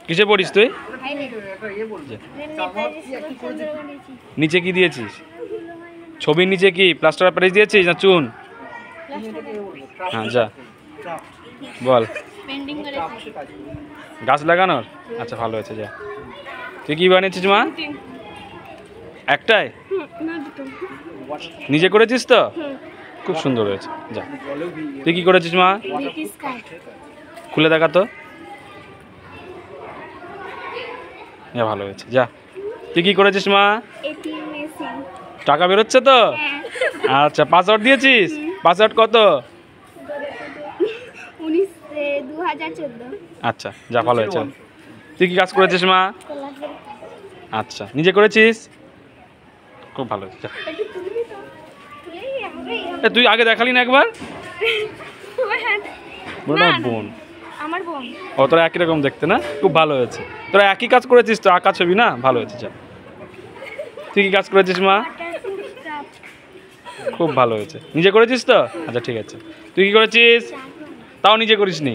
কিসে পড়িস তুই? নিচে কি দিয়েছিস? ছবির নিচে কি প্লাস্টার অফ প্যারিস দিয়েছিস না চুন? হ্যাঁ যা বল। গাছ লাগানোর? আচ্ছা ভালো হয়েছে যা। তুই কি বানিয়েছিস মা? একটাই? নিজে করেছিস তো? খুব সুন্দর হয়েছে যা। তুই কি করেছিস মা? খুলে দেখা তো। ভালো হয়েছে যা। তুই কি করেছিস মা? টাকা বেরোচ্ছে তো? আচ্ছা পাসওয়ার্ড দিয়েছিস? পাসওয়ার্ড কত? আচ্ছা যা ভালো হয়েছে। তুই কি কাজ করেছিস মা? আচ্ছা নিজে করেছিস? খুব ভালো হয়েছে। তুই আগে দেখালি না একবার? বোন ও তোরা একই রকম দেখতে না? খুব ভালো হয়েছে। তোরা একই কাজ করেছিস তো, আঁকা ছবি না? ভালো হয়েছে যা। তুই কি কাজ করেছিস মা? খুব ভালো হয়েছে। নিজে করেছিস তো? আচ্ছা ঠিক আছে। তুই কি করেছিস? তাও নিজে করিসনি?